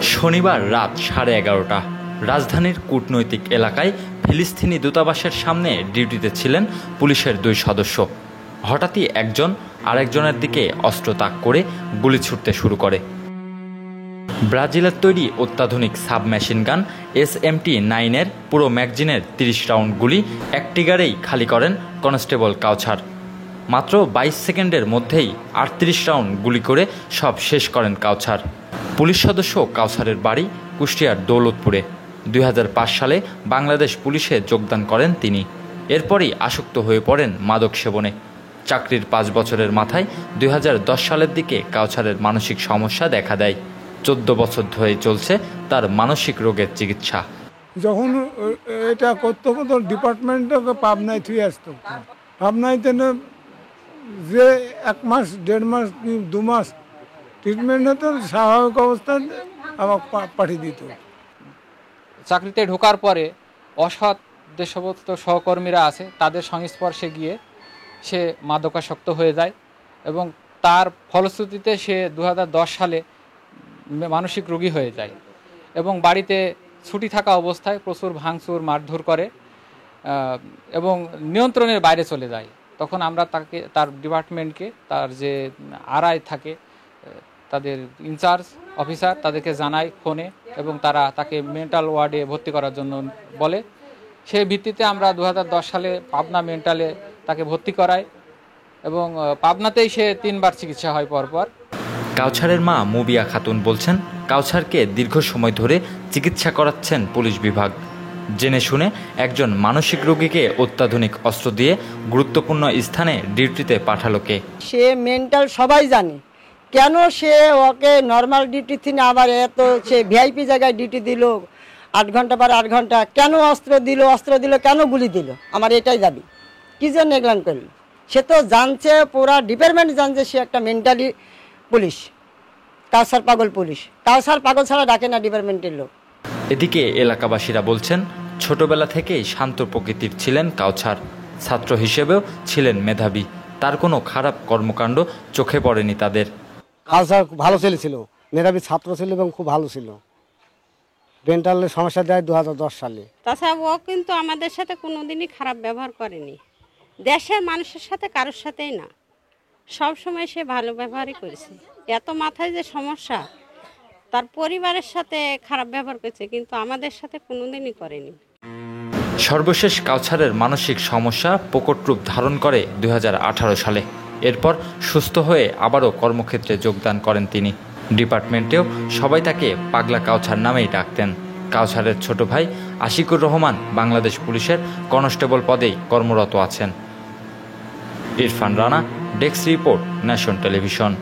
শনিবার রাত 11:30 রাজধানীর কূটনৈতিক এলাকায় ফিলিস্তিনি দূতাবাসের সামনে ডিউটিতে ছিলেন পুলিশের 2 সদস্য। হঠাৎই একজন আরেকজনের দিকে অস্ত্র তাক করে গুলি ছুড়তে শুরু করে। ব্রাজিলের তৈরি অত্যাধুনিক সাবমেশিন গান SMT-9 এর পুরো ম্যাগাজিনের 30 রাউন্ড গুলি এক টিগারেই খালি করেন কনস্টেবল কাউছার। মাত্র 22 সেকেন্ডের মধ্যেই 38 রাউন্ড গুলি করে সব শেষ করেন কাউছার। পুলিশ সদস্য কাউছারের বাড়ি কুষ্টিয়ার দৌলতপুরে। 2005 সালে বাংলাদেশ পুলিশে যোগদান করেন তিনি। এরপরই আসক্ত হয়ে পড়েন মাদক সেবনে। চাকরির 5 বছরের মাথায় 2010 সালের দিকে কাউছারের মানসিক সমস্যা দেখা দেয়। 14 বছর ধরে চলছে তার মানসিক রোগের চিকিৎসা। যখন এটা করতে হতো ডিপার্টমেন্টকে পাবনায় থুয়ে আসতো। পাবনাইতে যে 1 মাস 1.5 মাস কি 2 মাস ট্রিটমেন্ট হতো, স্বাভাবিক অবস্থায় আমার পাঠিয়ে দিত। চাকরিতে ঢোকার পরে অসৎ যে সমস্ত সহকর্মীরা আছে তাদের সংস্পর্শে গিয়ে সে মাদকাসক্ত হয়ে যায় এবং তার ফলশ্রুতিতে সে 2010 সালে মানসিক রোগী হয়ে যায় এবং বাড়িতে ছুটি থাকা অবস্থায় প্রচুর ভাঙচুর মারধর করে এবং নিয়ন্ত্রণের বাইরে চলে যায়। তখন আমরা তার ডিপার্টমেন্টকে, তার যে আরআই থাকে, তাদের ইনচার্জ অফিসার, তাদেরকে জানায় ফোনে এবং তারা তাকে মেন্টাল ওয়ার্ডে ভর্তি করার জন্য বলে। সেই ভিত্তিতে আমরা 2010 সালে পাবনা মেন্টালে তাকে ভর্তি করাই এবং পাবনাতেই সে 3 বার চিকিৎসা হয় পরপর। কাউছারের মা মুবিয়া খাতুন বলছেন, কাউছারকে দীর্ঘ সময় ধরে চিকিৎসা করাচ্ছেন পুলিশ বিভাগ। জেনে শুনে একজন মানসিক রোগীকে অত্যাধুনিক অস্ত্র দিয়ে গুরুত্বপূর্ণ স্থানে ডিউটিতে পাঠালো কে? সে মেন্টাল সবাই জানে, কেন সে ওকে নর্মাল ডিউটি থেকে আবার এত সে ভিআইপি জায়গায় ডিউটি দিল 8 ঘন্টা পর 8 ঘন্টা, কেন অস্ত্র দিল কেন গুলি দিল? আমার এটাই দাবি, কি জন্য এগুলান করলো? সে তো জানছে, পুরা ডিপার্টমেন্ট জানছে সে একটা মেন্টালি পুলিশ। কাউছার পাগল পুলিশ, কাউছার পাগল ছাড়া ডাকে না ডিপার্টমেন্টের লোক। এদিকে এলাকাবাসীরা বলছেন, ছোটবেলা থেকেই শান্ত প্রকৃতির ছিলেন কাউছার। ছাত্র হিসেবেও ছিলেন মেধাবী। তার কোনো খারাপ কর্মকাণ্ড চোখে পড়েনি তাদের। কাউছার ভালো ছেলে ছিল, মেধাবী ছাত্র ছিল এবং খুব ভালো ছিল। মেন্টালের সমস্যা দেয় 2010 সালে। তাছাড়া ও কিন্তু আমাদের সাথে কোনোদিনই খারাপ ব্যবহার করেনি। দেশের মানুষের সাথে কারোর সাথেই না, সব সময় সে ভালো ব্যবহারই করেছে। এত মাথায় যে সমস্যা, তার পরিবারের সাথে খারাপ ব্যবহার করেছে, কিন্তু আমাদের সাথে কোনোদিনই করেনি। সর্বশেষ কাউছারের মানসিক সমস্যা প্রকট রূপ ধারণ করে 2018 সালে। এরপর সুস্থ হয়ে আবারও কর্মক্ষেত্রে যোগদান করেন তিনি। ডিপার্টমেন্টেও সবাই তাকে পাগলা কাউছার নামেই ডাকতেন। কাউছারের ছোট ভাই আশিকুর রহমান বাংলাদেশ পুলিশের কনস্টেবল পদেই কর্মরত আছেন। Irfan Rana, desk report, nation television.